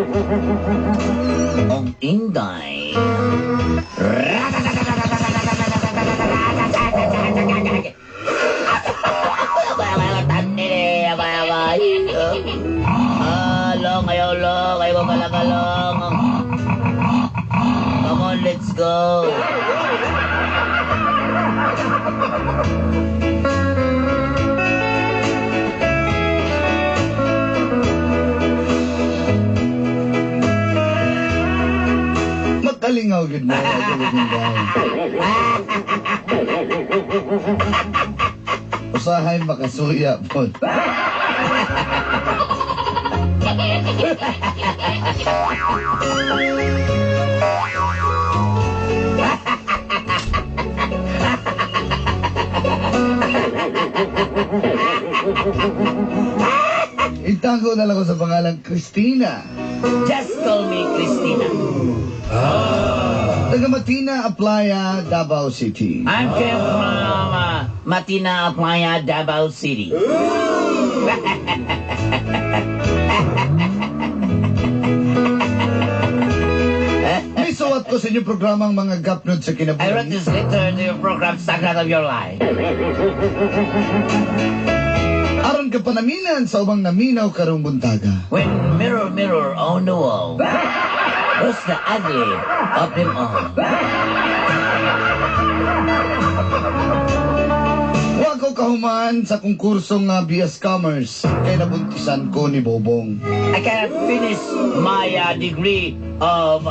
Og Inday. Long, ayaw mo kalong. Come on, let's go. Makalingaw, good morning. Usahay makasuya po. Itago na lang ko sa pangalang Christina. Just call me Christina. Taga Matina, Aplaya, Davao City. I'm came from Matina, Playa, Davao City. May suwat ko sa inyong programang mga gapnod sa I wrote kinabuhi. this letter to your program, Secret of Your Life. Aron ka panaminan sa ubang naminaw karong buntaga. When mirror, mirror on the wall, who's the ugly of them all? Huwag ko kahuman sa konkursong BS Commerce kay nabuntisan ko ni Bobong. I cannot finish my degree of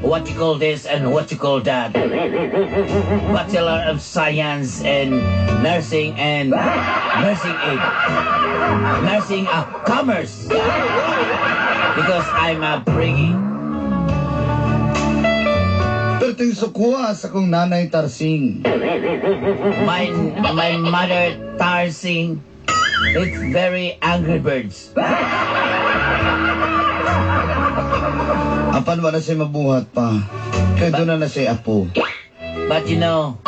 what you call this and what you call that. Bachelor of Science and Nursing and Nursing Aid. Nursing Commerce. Because I'm pretty. Perting sukuha sa kong nanay Tarsing. My mother Tarsing. It's very Angry Birds. Apan wala siya mabuhat pa. Kaya doon na siya apo. But you know,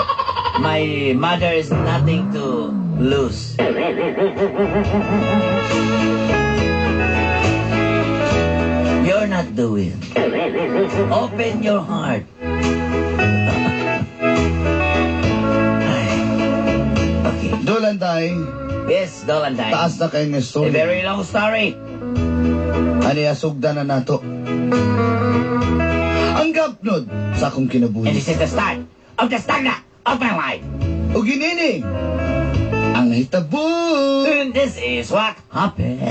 my mother is nothing to lose. You're not doing. Open your heart. Okay. Dolanday, Yes, Dolanday. taas na kayo ng A story. very long story. Ani asugda na nato. Ang gapnod sa akong And kinabuhi. this is the start of the stagna of my life. O ginining, ang hitabo. And this is what happened.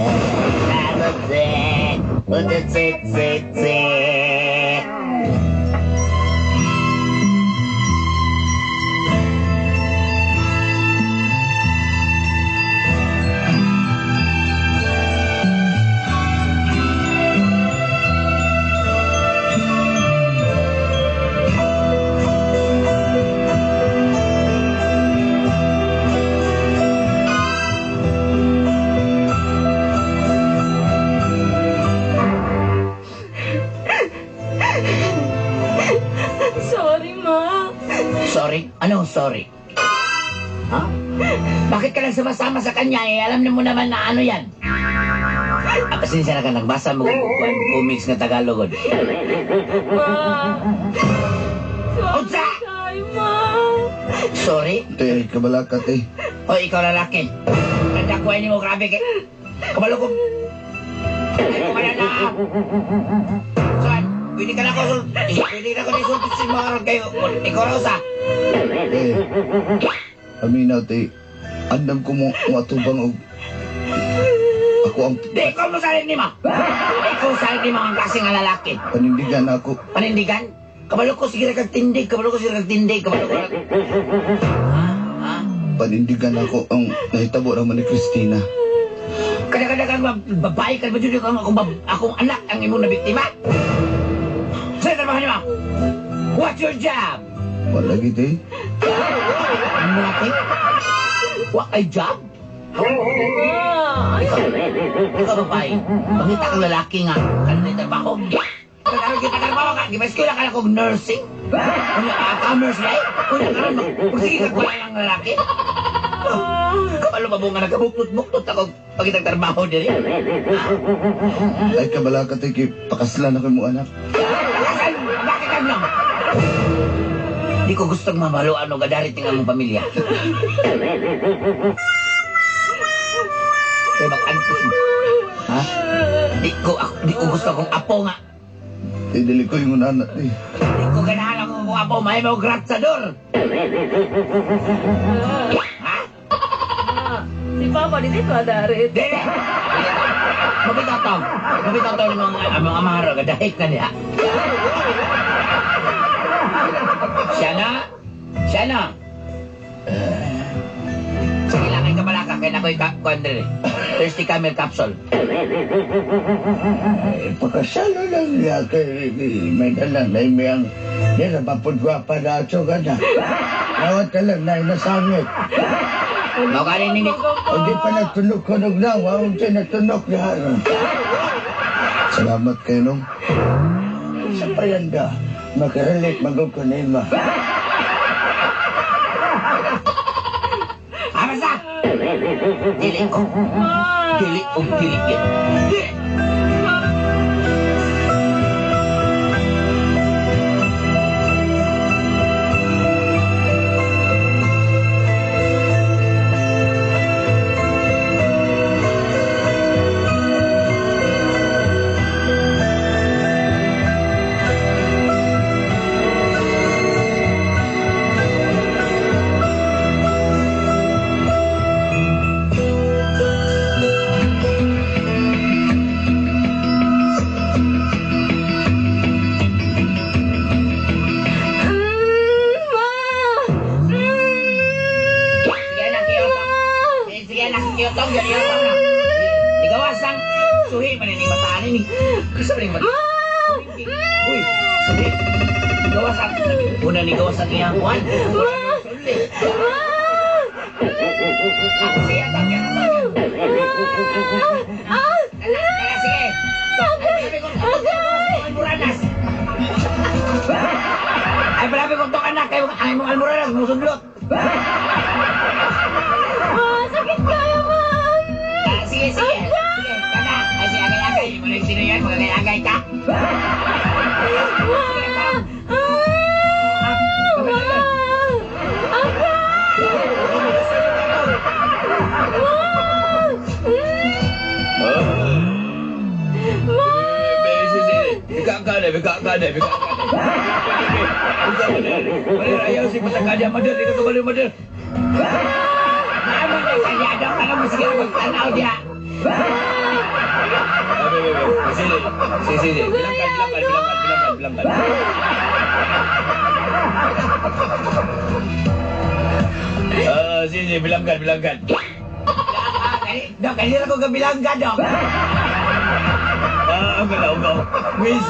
Sorry, Ma. Sorry? Anong sorry? Ha? Bakit ka lang sumasama sa kanya eh? Alam mo naman na ano yan. Pasensya na ka, nagbasa mo comics na Tagalog. Ma. Utsa! Sorry, Ma. Sorry? Te, kabalakat eh. O ikaw lalaki. Nagdakuhay niyo mo, grabe kay... Kabalo ko. Kumala na. Saan? Pwede ka na ako pwede ka na ako nisulti si mga ron kayo. Ikaw Rosa. Te, aminaw te. Andam ko mo matubang og ako ang Di ikaw mo salit ni mo. Ikaw salit ni mga klaseng nga lalaki. panindigan ako. Panindigan? Kabalo ko sige kagtindig. Kabalo ko sige kagtindig. Kabalo ko Ha? Ha? Panindigan ako ang nahitabo naman ni Christina. Kada-kada kang babae ka ba dyan akong anak ang imong na biktima? Saan trabaho niyo? What's your job? Wala gid eh. Ano natin? What a job? Ma. Ikaw babae. Pangita kang lalaki nga. Ano na yung trabaho? Kaya kita trabaho ka. Di ba eskwela ka na kong nursing? Commerce ba eh? Kung sige ka lang lalaki? Kapalo kabalo pa nga nagkabuklot-buklot ako pag itagtarmaho diri. Ay kabala ka tiki, pakaslan ako mo anak. Bakit ka lang? Di ko gustong mamalo ano gadarit ng among pamilya. Kaya mag-antos mo. Ha? Di ko gusto akong apo nga. Dili ko yung anak eh. Di ko ganahan akong apo, may mo gratsador. Ha? Si Papa, di ko adarit. Dili! Mabitaw to ng mga amaro, gadahit na niya. Siya na. Sige lang, ay kabalaka, kaya na ko'y kuandre. Thirsty Camel Capsule. Pakasalo lang niya kay may dalang na imiyang nila mapudwa pa na ato ka na. Nawat ka lang na inasangit. Mau ka rin ninit. O di pa nagtunok-tunog na, wawang siya nagtunok niya. Salamat kayo nung. Sa payan ka, makarelate magkukunin mo. Basta! Dili ko. Dili yan. Yotong, jadi yotong na. Digawas lang. Suhi, manining bataan ini. Sabi mo. Uy, suhi. Digawas lang. Una ni gawas ang iyang kuwan. Siya, tangyan. Sige. Almoranas. Ay, palabi kong tong anak. Ay, mong almoranas. Musundlot. Sakit kayo, Ma'am! Sige. Kada. Ay, si agay-agay. Mula yung sino yan. Magagay-agay ka. Bika-kada. Ayaw si pasakada. Madal, ikaw kembali madal. Naman ay kalyado ka lang sige magtanaw dia. Sige. Bilangkan. Sige, bilangkan. Dok, kanina ko kabilangkan, Dok. Galaw. Miss,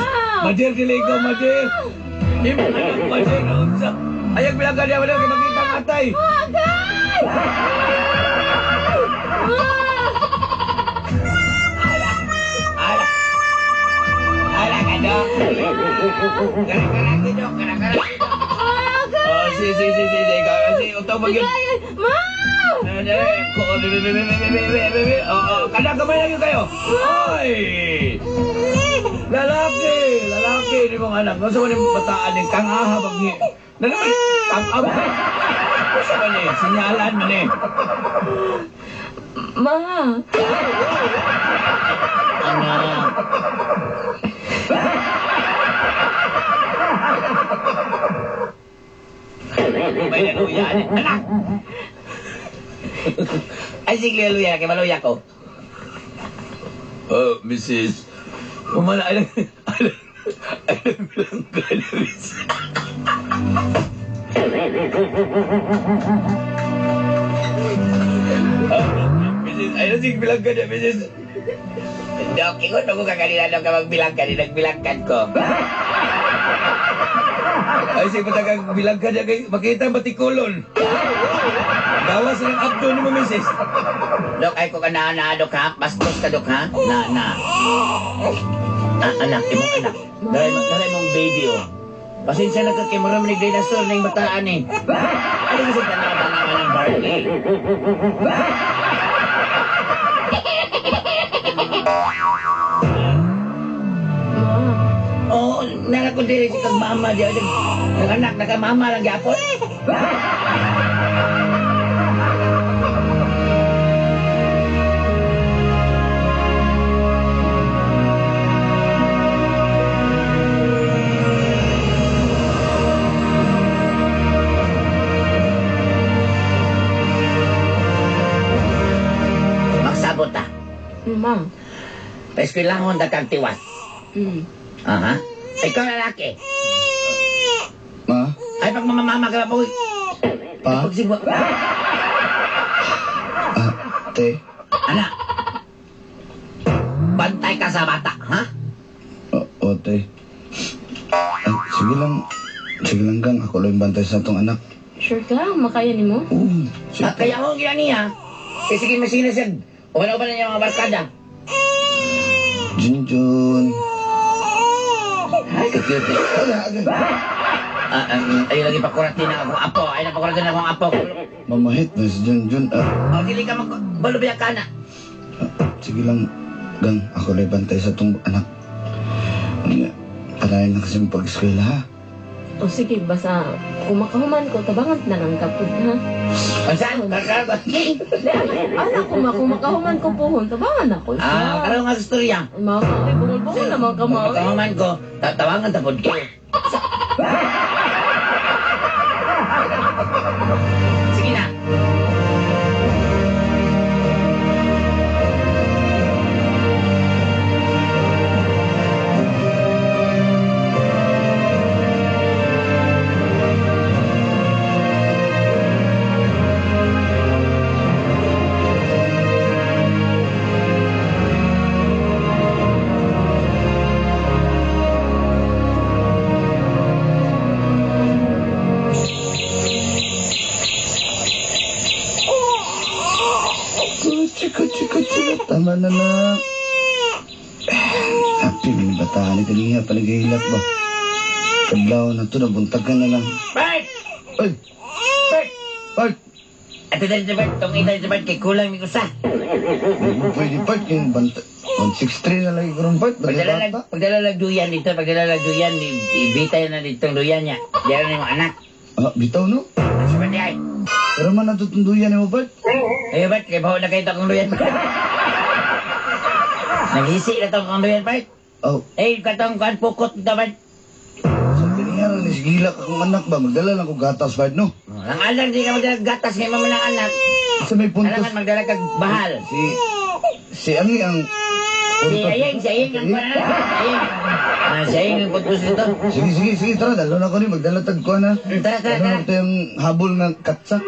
Madir diligo, Madir. Imo anak, Madir. Ayag bilangkan dia, Madir, makita ang atay. Ala ka, Dok. Gara-gara ki, Dok. Sige. Kasi utang magin. Kada kamay lang yun kayo. Oy! Lalaki. Di mong anak. Nasa mo yung bataan yung kang-aha. Kang-aha. Nasa mo niya. Sinyalan mo niya. Ma! Anak. May naluya. Anak! Ay, sige, luya. Kaya maluya ko. Oh, Mrs. Umala, alam bilang ka na, Mrs. Mrs. Ayun, sige, bilang ka na, Mrs. Dok, ikot ako kakalina nung ka magbilang ka, nagbilangkan ko. Ay, sige, patagang bilang ka na, makita batikulon. Gawas ng abdo ni mo, Mrs. Dok, ay ko ka na, Dok, ha? Bastos ka, Dok, ha? Anak, imong anak. Daray mong baby, oh. Pasensya na ka kay maraming dinosaur na yung bataan, eh. Ano kasi tanaw-tanawan ng Barney? Oo, nanak ko diri si kag mama diya. Naganak, nakamama lang gyapon. Magsabot ta. Ma'am. Paeskwelahon da kang tiwas. Aha. Ikaw lalaki. Ma? Ay, pag mamamama ka ba, boy? Pa? Pagsigwa. Te? Anak. Bantay ka sa bata, ha? O, te. Sige lang gang. Ako lang bantay sa itong anak. Sure ka? Makaya ni mo? Oo. At kaya ako gina niya. Eh, sige, masina siya. Uban-uban na niya mga barkada. Junjun. Ay, ka-cute eh. Aga. Ayaw lagi pakuratin na akong apo. Ay, napakuratin na akong apo. Mamahit na si Junjun. O, dili ka magbalubiyak ka na. Sige lang gang. Ako lang bantay sa itong anak. Parayan na kasi pag-eskwela ha. O sige, basta kung makahuman ko, tabangan na lang kapod, ha? Saan? Karkarba. Anak ko, kung makahuman ko pohon, tabangan ako. Karong nga istorya. Mga kaoy, bungol-bungol na mga kamay. Pagkaman ko, tatawangan tapod ko. Sige na. Chika. Tama na na. Happy, may bataan. Kaniya pa nag-ihilak ba? Kadlaw na to, nabuntag ka na lang. Bert! Ay! Bert! Bart! At ito dito, Bert. Itong ito dito, Bert. Kay kulang ni Kusa. Pwede Bart, yung banta. 163 na lagi ko rin Bart. Pagdala lang duyan dito. Pagdala lang duyan. Ibitay na dito ang duyan niya. Diyan na yung anak. Bitaw no? Asa ba niya? Pero man natutunduyan mo Bart. Ayo, Bert. Kaya baho na kayo itong duyan. Naghisi na itong duyan, Bert. Eh, katong kuhan pukot ito, Bert. Sa kaniya ni sigila ka kung anak ba? Magdala lang ko gatas Bart no? Ang alam, di ka magdala gatas ngayon mo ng anak. Sa may puntos. Alam magdala kag bahal. Si Ani ang... Si Ayeng ang kuhan na. Si Ayeng ang puntos dito. Sige, tara, dalo na ko ni, magdala tag ko na. Tara. Ano ito yung habol ng katsa?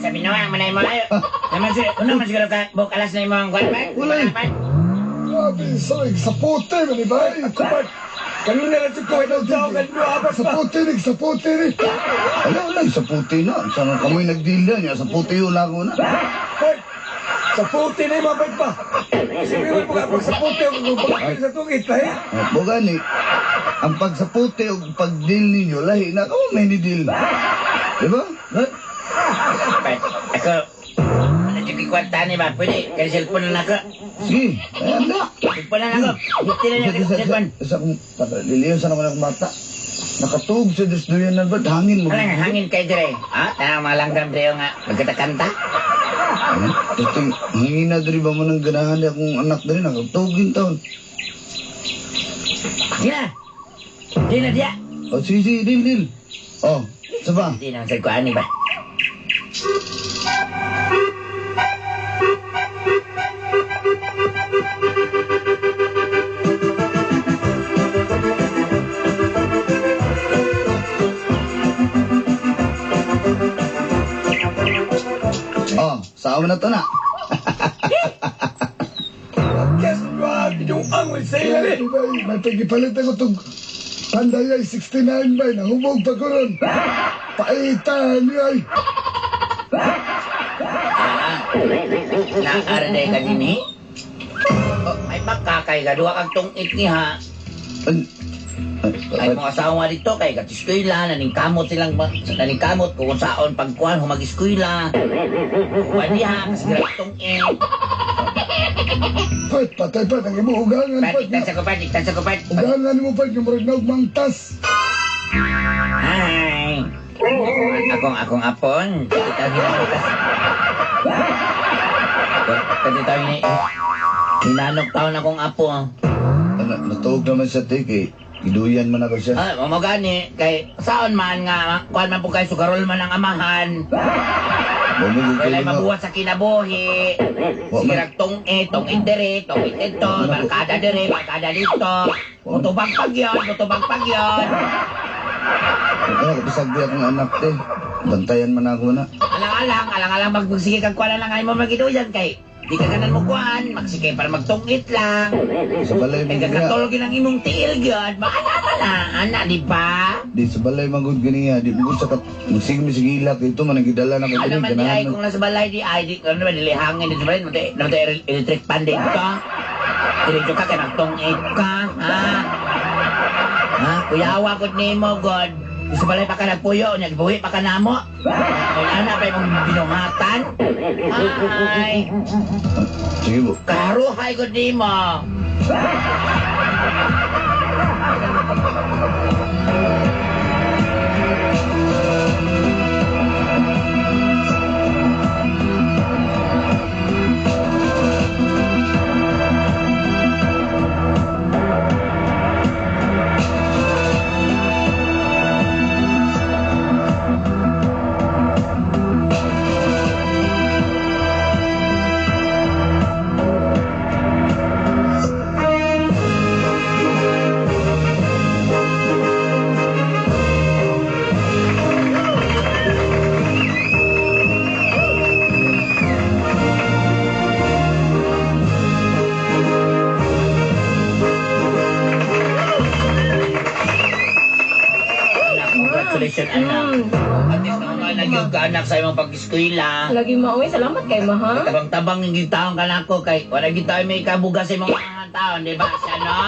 Sabi naman, manay mo layo. Naman siguro ka, bukalas na yung mga kuhan, Bert. Wala eh. Grabe, sa puti man ni ba? Kupat. Kayo na lang ko ito daw kan sa puti ni. Wala, sa puti na. Sana kami nagdila niya, sa puti yung lago na. Sa puti na yung mabait pa. Sabihin mo nga, pag sa puti ang pagkakit sa tungit, lahi. Buga ni, ang pagsaputi o pagdil ninyo, lahi na kamo may nidil. Diba? Bert, ako, ano yung kikwanta ni ba? Pwede, kaya cellphone na ako. Sige, ayan na. Cellphone na ako. Hindi na niya cellphone. Isa kong liliyo sa naman akong mata. Nakatug sa desdoyan na ba? Hangin mo. Alang, hangin kayo dire. Tanang mga langgam dire nga, magkatakanta. Ito, hangin na diri ba mo nang ganahan niya akong anak diri. Nakatugin taon. Di na dia. Sige, dil. Saba. Hindi na sa kuhaan ni ba? Saan na to na? Guess what? Yung angol sa iyo, eh. May pagipalit ako itong Panday ay 69 bay, nahubog pa ko ron. Paitan niyo ay. Naarday ka din eh? Ay makakay ka, duwa kag tungit ni ha. Ay mga asawa dito kay katiskwila, naningkamot silang naningkamot kung saon pagkuhan humag-iskwila. Wali ha, kasi grabe tungit. Pat, patay pa, ang imo ugangan pat. Diktan sa kupad. Ugangan mo pat, yung marag na ugmangtas. Hi. Akong apon. Kasi tayo ni hinanok taon akong apo. Natuog naman sa tik eh. Iduyan man ako siya. Mamagani, kay saon man nga, kuhan man po kay sugarol man ang amahan. Kaya mabuhat sa kinabuhi. Sigirag tong-it dire, tong-it ito, barkada dire, barkada dito. Mutubag pag yun. Ano, kapasagdi akong anak te. Bantayan man ako na. Alang-alang, magsige kag kuha lang ay mo magiduyan kay. Di ka ganan mo kuhan, magsige para magtong-it lang. Sa balay Kay man ganiya. kakatulogin ang imong tiil gyud. Anak, di ba? Di sa balay magod ganiya. Di bukod sa magsigilak. Ito man ang gidala na ko Ano man di ay, ganahan kung nasa balay di ay, di, ano naman, dilihangin di sa balay, namatay electric pan din ka. Diretso ka, kaya nagtong-it ka, ha? Ha? Kuyawa ko ni mo, God. Di sa balay pa ka nagpuyo, nagbuhi pa ka na mo. Wala na pa yung binuhatan. Ay, Sige po. karuhay ko ni mo. Congratulations, anak. At least naman nagyog ka anak sa imong pag-eskwela. Lagi mauwi, salamat kay ma, ha? Tabang-tabang yung gitaon ka na ako kay wala gitaon may kabugas sa imong mga taon, di ba siya, no?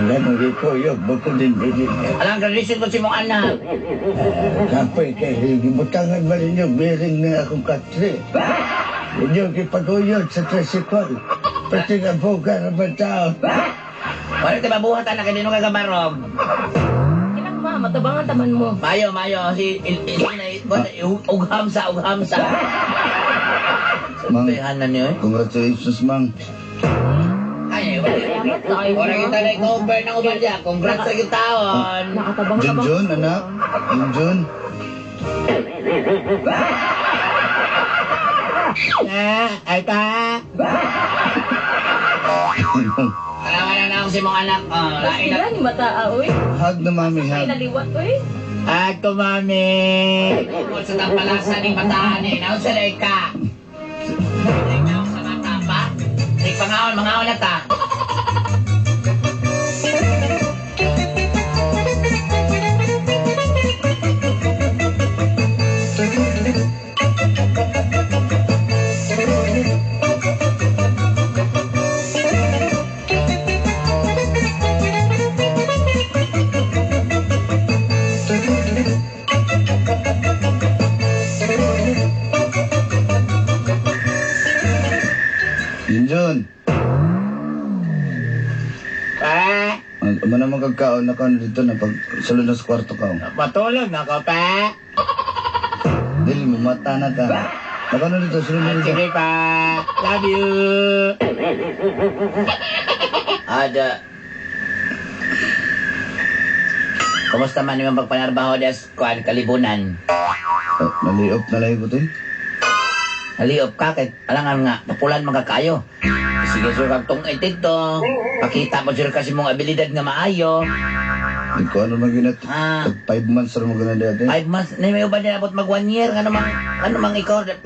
Ganun rin po yun, bukod din din. Alang tradisyon ko si mong anak. Kapay kayo, gibutangan ba ninyo, bearing na akong katri. Inyo kipaguyod sa tricycle. Pati nga buka na ba tao? Wala tayo mabuhatan na kanino kagabarog. Kinang ma, matabangan taman mo. Mayo, ughamsa. Mang, Sabihan na niyo eh. congratulations, Mang. Ay, wala kita na i-cover ng uban niya. Congrats sa gitaon. Nakatabang-tabang. Junjun, anak. Junjun. Ay pa. Alaman na ako si mong anak. Lain Sila na. ni mata, oy. Hug na mami, Ay, hug. naliwat, oy. Ato, mami. Kung sa tampalasan ng bataan eh. Naon sa day ka. Naon sa mata pa. Di pangaon, mangaon na ta. Junjun. Pa. Ano naman kagkaon na ka dito na pag sulod na sa kwarto ka. Matulog na ko, pa. Dili mo, mata na ka. Nakano dito, sulod na dito. Sige, pa. Love you. Ada. Kumusta man yung pagpanarbaho des kuan kalibunan? Naliop na lang ito eh. Haliop ka kay alangan nga papulan magkakayo. Sige sir kag tong itito. Pakita mo sir kasi mong abilidad nga maayo. Hindi ko ano maginat. Ah. 5 months na magana dati. 5 months na may uban din abot mag 1 year ano mang ikaw 5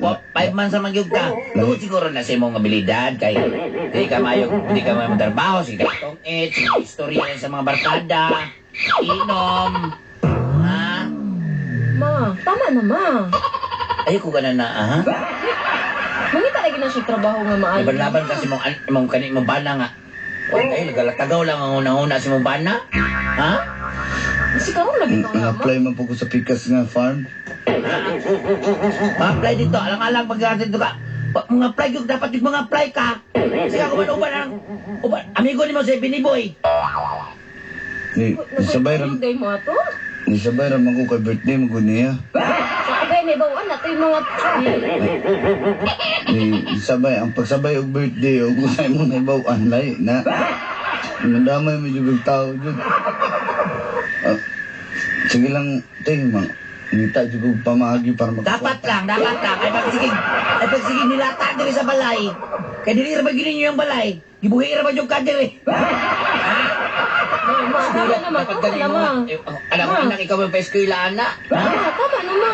months na magyug ka. Tuod siguro na sa imong abilidad kay hindi ka mayo trabaho sige tong sige istorya sa mga barkada. Inom. Ha? Ma, tama na ma. Ay, ko gana na, ha? Mangita lagi na siya trabaho nga maayo. Laban-laban kasi mong kanit mong bana nga. Ay, nagalatagaw lang ang una-una si mong bana. Ha? Kasi karon lagi ka nga ma. Apply man po ko sa pikas nga farm. Ma-apply dito. Alang-alang pag-atin dito ka. Mga apply yung dapat yung mga apply ka. Sige, uban ang... Amigo ni mo si Biniboy. Nisabay ram Day mo ato? man ko kay birthday mo niya. Sa kabay may bawaan nato yung mga... Sabay, ang pagsabay og birthday og usay mo na ibawaan lay na. Nadamay mo jud og tao jud. Sige lang, ting ma. Nita jud og pamaagi para Dapat lang. Ay pagsigig nilata diri sa balay. Kaya dili ra ba gini nyo yung balay? Gibuhi ra ba yung kader eh? Ma, tama na ma. Tama na ma. Alam mo, anak, ikaw yung pa-eskwila, anak. Ma, tama na ma.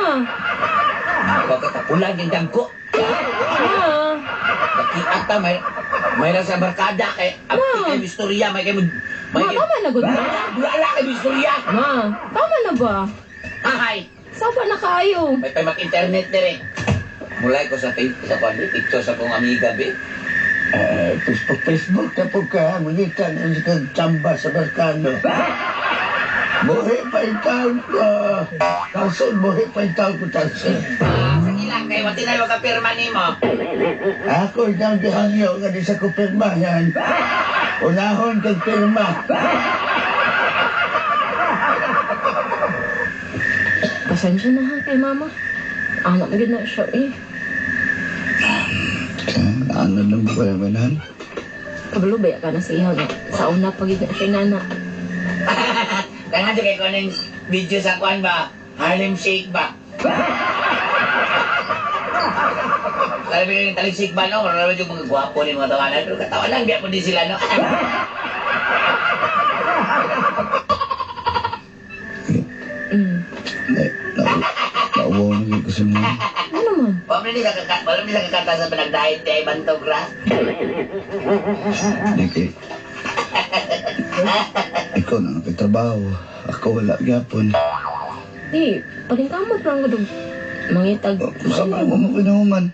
Pagkatapulan yung dangko. Ma. Ata, may lang sa barkada kay may istorya, may Ma, tama na gud ma. Wala kay istorya. Ma, tama na ba? Ahay, Saba na kayo. may mag-internet dire. Mulay ko sa picture sa kong amiga, be. Facebook na po ka, mangitan ang kagtsamba sa barkano. Buhi pa yung taon ko. Kaso, buhi pa yung taon ko, Tansin. Sige lang, kay wati na yung kapirma ni mo. Ako itang gihangyo nga di sa kupirmahan. Unahon kag pirma. Pasensya na ha kay mama. Anak gid na siya eh. Ano lang ba kayo manahan? Kabalo ba ka na sa ihaw na sa una pag na siya nana. Kaya nga ko ng video sa kwan ba? Harlem Shake ba? Alam mo yung talig shake ba, no? Alam mo yung mga gwapo ni mga tawanan. Pero katawanan, biya po din sila, no? Nauwaw na kayo kasi mo. Ano man? Walang nila kakata sa panagdahit ni Ivan Togra. Hindi kay... Ikaw na nakatrabaho. Ako wala gyapon. Di, palingkamot lang ko mangitag. Sama mo mo kinahuman.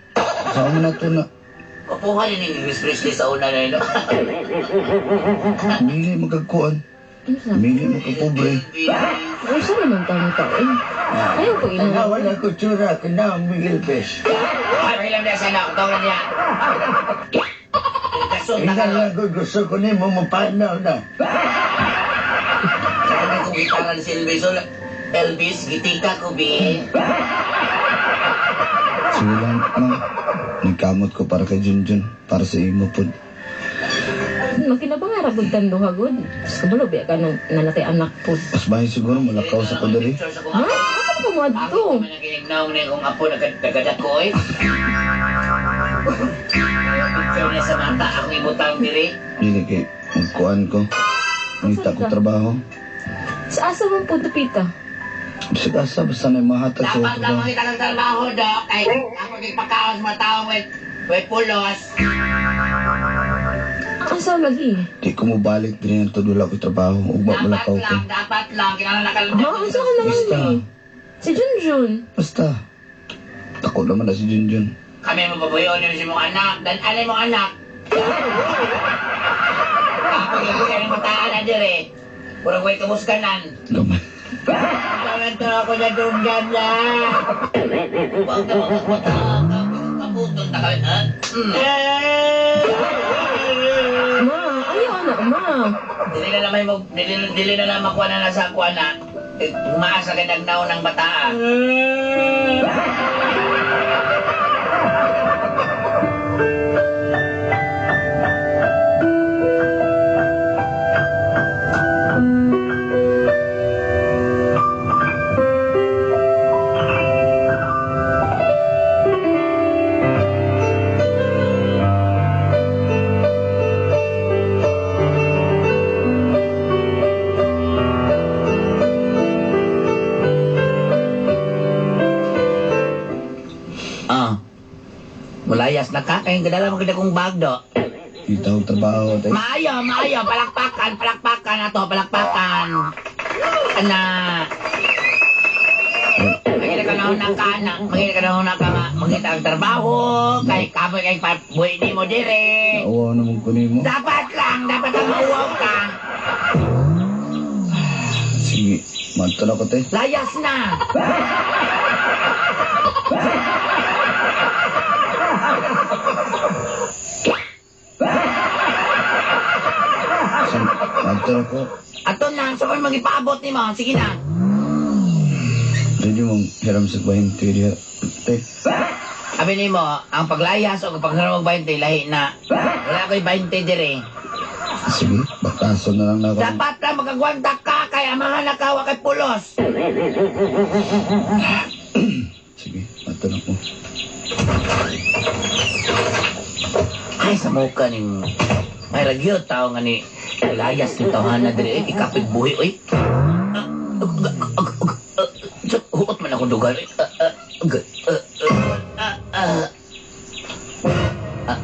Sama mo na ito na. Kapuhan yun yung Elvis Presley sa una na yun, no? Mili magkagkuhan. Ano sa? Mili magkapobre. Ay, saan naman tayo taon? Ayaw ko ina. Wala ko tsura. Kina ang Miguel Pes. Ay, mahilam niya sana. Katawanan niya. Kasun na ka, Ina no? lang ko gusto ko ni mo mapanaw na. Saka na kung gitaran si Elvis. So, Elvis, gitika ko, bi. Sige lang, ma'am. Nagkamot ko para kay Junjun. Para sa imo po. Makinabang nga ragod tanduha god. Kabalo ba ka na nanatay anak po. Mas bahay siguro malakaw sa kudari. Picture sa kong Ha? apo. Ano ka mo Ako adto? man ang kinignaw na kong apo nagkagat ko, eh. Picture niya sa mata. Ako ibutang diri. Dili kay magkuhan ko. Nangita ko trabaho. Sa asa mong punto pita? Sa kasa, basta na mahatag sa Dapat lang trabaho. makita ng trabaho, Dok. Ay, ako kipakaos mga tao with pulos. Asa lagi? Di ko mo balik din yung tudula ko trabaho. Ugma malakaw ko. Dapat lang. Kailangan Ha? nakalala. Asa ka naman Basta. eh? Si Junjun. Basta. Ako naman na si Junjun. Kami mo babayon yung si mong anak. Dan alay mong anak. Ako yung kuya ng mataan na dire. Purang way kamuskanan. Gamay. Kailangan to ako na dunggan na. Huwag na magmatang. Kaputon na kami. Ma, ayaw anak ma. Dili na lang makuha na nasa kuha na. Maasa ka nagnaw ng bataa. Mulayas na ka, kaya gadala mo kita kong bag, do. Itaw trabaho tayo. Maayo, palakpakan ato, palakpakan. Ana. Magkita ka na hunang ka, anak. Magkita ka na hunang ka nga. Magkita ang trabaho. Kay kapoy kay buhay ni mo dire. Naawa naman ko nimo. Dapat lang mauwaw ka. Sige, mantala ko te. Layas na. Sige, mantala ko. Ato na, sa kung mag-ipaabot ni mo. Sige na. Hindi mong hiram sa 20 diya. Te. Sabi ni mo, ang paglayas o pagharap mag 20, lahi na. Wala ko'y 20 dire. Sige, bakaso na lang na ako. Dapat lang magagwanta ka, kaya mga nakawa kay pulos. Sige, mantala ko. Ay, sa mukha ning... May ragyo tao nga ni... Layas ni tawanan dire, ikapit buhi, oy. Huot man akong dugal.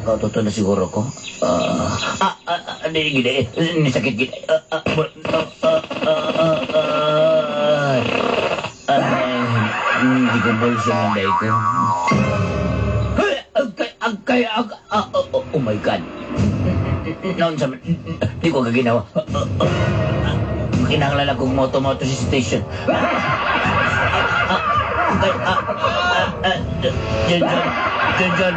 Kau totoo na siguro ko. Hindi gida eh. Nisakit gida. Hindi ko bulsa ng day ko. Oh my God. Noon sa... Di ko kaginawa. Kinahanglan akong moto-moto sa station. John.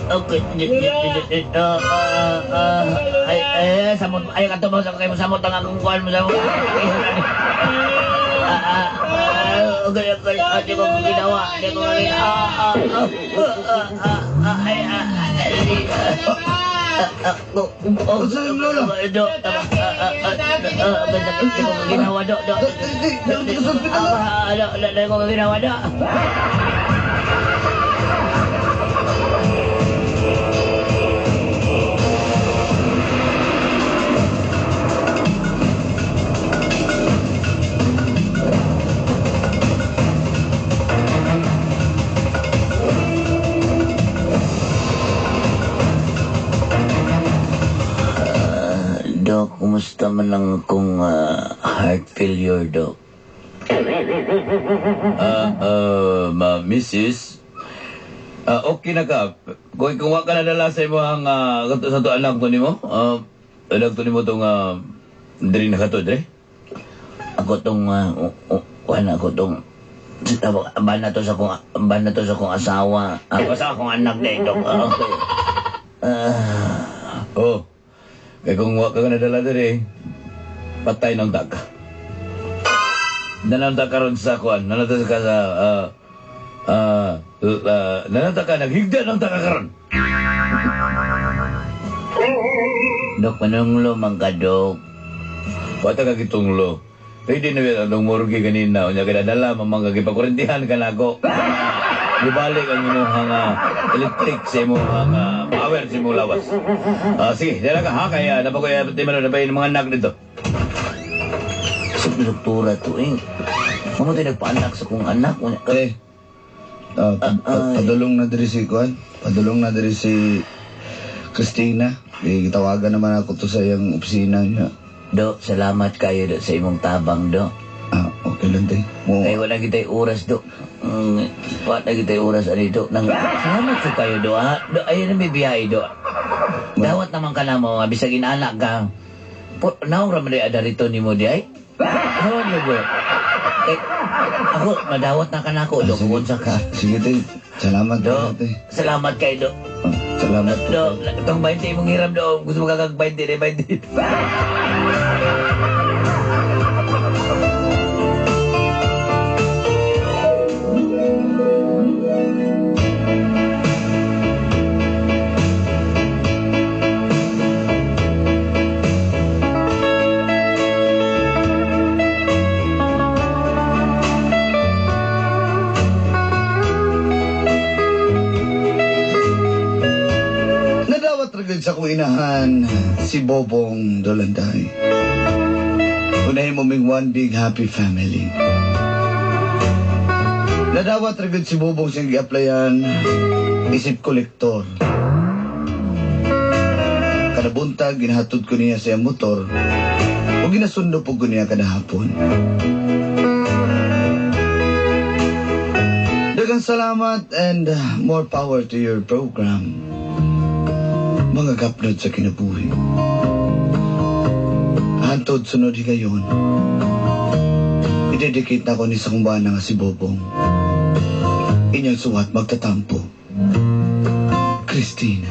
Okay. Samot. Ayaw ka tumaw sa kayo mo samot. Ang akong kuhan mo samot. Okay. Hindi ko ginawa. Saan lolo? Dok, hindi ko ginawa, Dok. Hindi ko ginawa, Dok. Dok, kumusta man ang akong heart failure, Dok? Mrs. Okay na ka. Kung wa ka na dala sa imo ang sa to anak to nimo, anak to nimo tong diri na kato dre. Ako tong, ako tong, ban na to sa kong asawa. Ako sa akong anak din, Dok. Okay. Oh. Kaya kung wa ka na dala diri, patay ng taka. Nananta ka ron sa kuan, nananta ka sa nananta ka naghigda ng taka karon. Dok, manunglo man ka, Dok. Wata ka gitunglo. Ready na ba ang morgue kanina? Unya ka dala mamang kagipakurentihan ka na ako. Ibalik ang imuhang electric sa imuhang power sa imong lawas. Sige, dala ka ha, kaya napakuya pati man na ba yung mga anak dito. Sa doktora to, eh. Mamatay nagpaanak sa kong anak. Eh, padulong na diri si Kuan. Padulong na diri si Christina. Tawagan naman ako to sa iyang opisina niya. Dok, salamat kayo, Dok, sa imong tabang, Dok. Okay lang tayo. Kaya wala kita'y oras, Dok. Wala kita'y oras, ani, Dok. Salamat sa kayo, Dok, ha? Dok, ayun na may biyahe, Dok. Dawat naman ka na mo, bisagin anak ka. Naura mo ada rito ni mo, di ay? Ano mo, bro? Ako, madawat na ka na ako, Dok. Kung sa ka. Sige tayo. Salamat Dok, tayo. salamat kayo, Dok. Salamat Dok, itong 20 mong hiram, Dok. Gusto mo kakag 20, 20. Sa kong inahan, si Bobong Dolanday. Unahin mo ming one big happy family. Nadawat ragad si Bobong siyang gi-applyan, isip kolektor. Kada buntag, ginahatod ko niya sa iyang motor o ginasundo po ko niya kada hapon. Daghang salamat and more power to your program. Mga kapnod sa kinabuhi. Hantod sunod higayon. Idedicate na ko ni sa kumbana nga si Bobong. Inyong suwat magtatampo. Christina.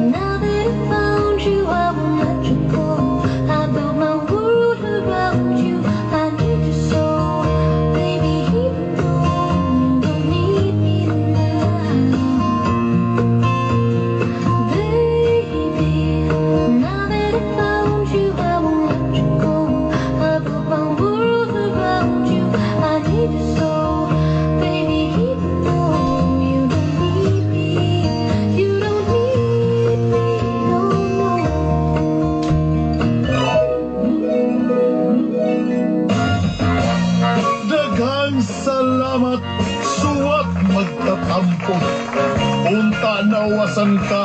Now that I found you, I won't let you go. I built my world around you. I need you so, baby. Even though you don't need me tonight, baby. Now that I found you, I won't let you go. I built my world around you. I need you so, baby. Even though you don't need me, you don't need me, no, no. Daghang salamat, suwat magtatampo. Punta nawasan ka,